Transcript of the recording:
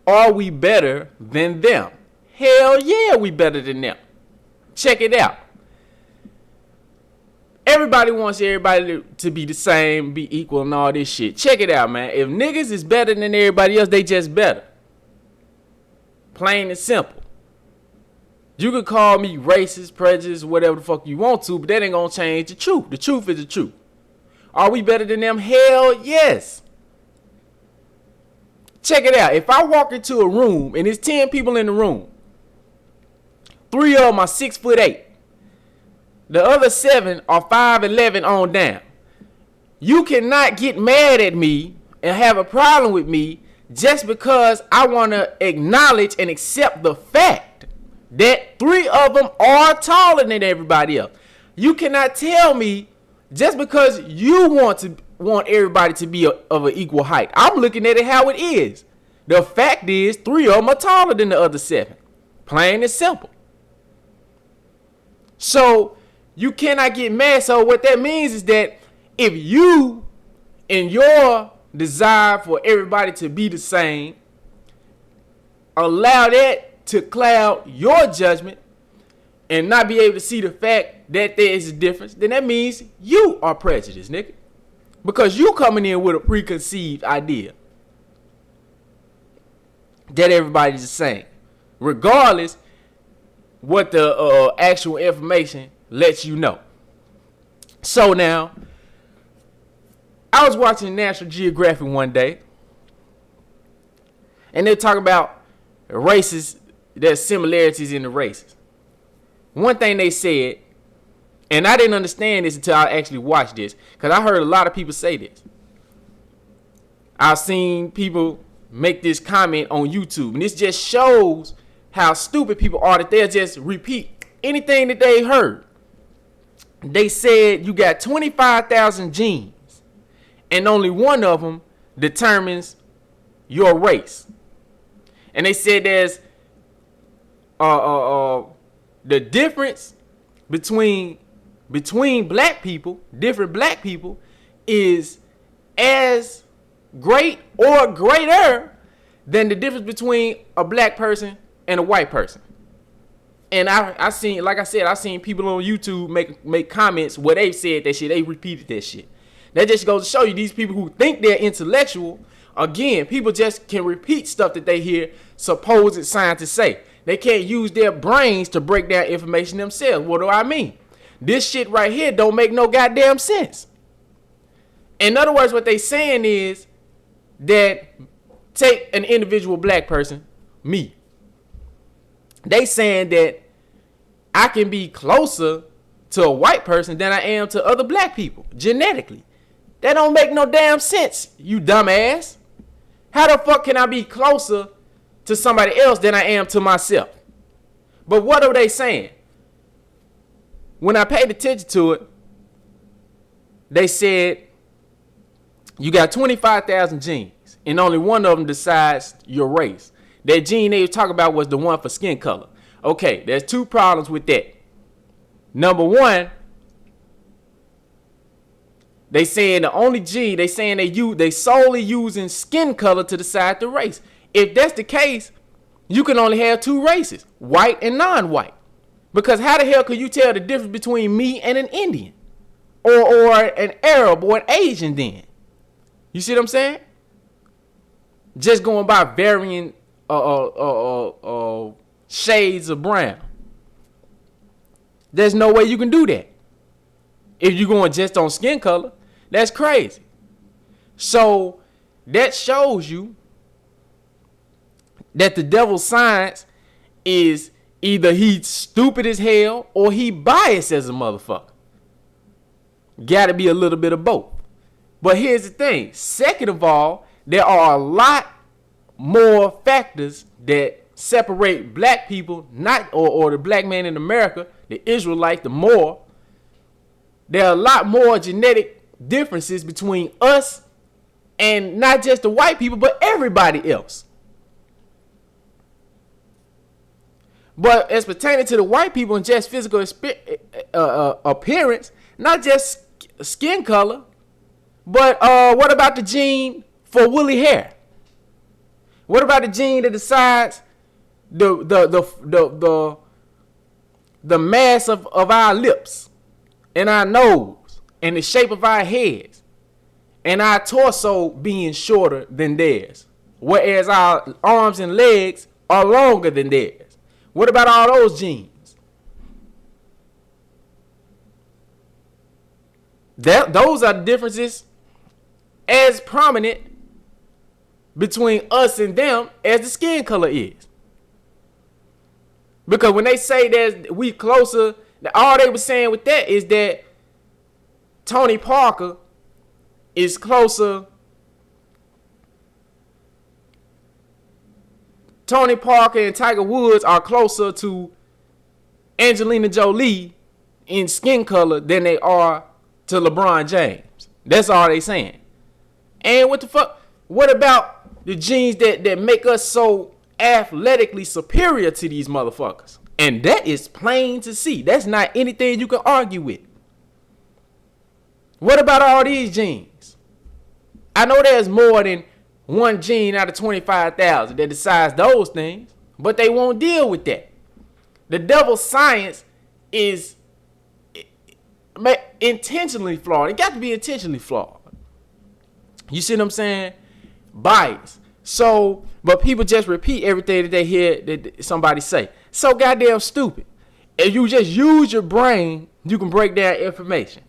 Are we better than them? Hell yeah, we better than them. Check it out. Everybody wants everybody to be the same, be equal, and all this shit. Check it out, man. If niggas is better than everybody else, they just better. Plain and simple. You can call me racist, prejudiced, whatever the fuck you want to, but that ain't gonna change the truth. The truth is the truth. Are we better than them? Hell yes. Check it out. If I walk into a room and there's 10 people in the room, 3 of them are 6'8". The other 7 are 5'11" on down. You cannot get mad at me and have a problem with me just because I want to acknowledge and accept the fact that 3 of them are taller than everybody else. You cannot tell me just because you want everybody to be of an equal height. I'm looking at it how it is. The fact is 3 of them are taller than the other 7. Plain and simple. So you cannot get mad. So what that means is that if you, in your desire for everybody to be the same, allow that to cloud your judgment and not be able to see the fact that there is a difference, then that means you are prejudiced, nigga. Because you coming in with a preconceived idea that everybody's the same, regardless what the actual information lets you know. So now, I was watching National Geographic one day, and they're talking about races, there's similarities in the races. One thing they said, and I didn't understand this until I actually watched this, because I heard a lot of people say this. I've seen people make this comment on YouTube, and this just shows how stupid people are, that they'll just repeat anything that they heard. They said you got 25,000 genes, and only one of them determines your race. And they said there's the difference between black people, different black people, is as great or greater than the difference between a black person and a white person. And I seen, like I said, I seen people on YouTube make comments where they said that shit. They repeated that shit. That just goes to show you these people who think they're intellectual. Again, people just can repeat stuff that they hear supposed scientists say. They can't use their brains to break down information themselves. What do I mean? This shit right here don't make no goddamn sense. In other words, what they saying is that, take an individual black person, me. They saying that I can be closer to a white person than I am to other black people genetically. That don't make no damn sense, you dumbass. How the fuck can I be closer to somebody else than I am to myself? But what are they saying? When I paid attention to it, they said you got 25,000 genes, and only one of them decides your race. That gene they were talking about was the one for skin color. Okay, there's 2 problems with that. Number one, they saying the only gene, they saying they solely using skin color to decide the race. If that's the case, you can only have 2 races, white and non-white. Because how the hell could you tell the difference between me and an Indian? Or an Arab or an Asian then? You see what I'm saying? Just going by varying shades of brown. There's no way you can do that. If you're going just on skin color, that's crazy. So that shows you that the devil's science is either he's stupid as hell or he biased as a motherfucker. Gotta be a little bit of both. But here's the thing. Second of all, there are a lot more factors that separate black people, not or the black man in America, the Israelite, the Moor. There are a lot more genetic differences between us and not just the white people, but everybody else. But as pertaining to the white people and just physical appearance, not just skin color, but what about the gene for woolly hair? What about the gene that decides the mass of our lips and our nose and the shape of our heads and our torso being shorter than theirs, whereas our arms and legs are longer than theirs? What about all those genes? Those are the differences as prominent between us and them as the skin color is. Because when they say that we closer, all they were saying with that is that Tony Parker is closer. Tony Parker and Tiger Woods are closer to Angelina Jolie in skin color than they are to LeBron James. That's all they saying. And what the fuck? What about the genes that make us so athletically superior to these motherfuckers? And that is plain to see. That's not anything you can argue with. What about all these genes? I know there's more than one gene out of 25,000 that decides those things, but they won't deal with that. The devil's science is intentionally flawed. It got to be intentionally flawed. You see what I'm saying? Bias. So, but people just repeat everything that they hear that somebody say. So goddamn stupid. If you just use your brain, you can break down information.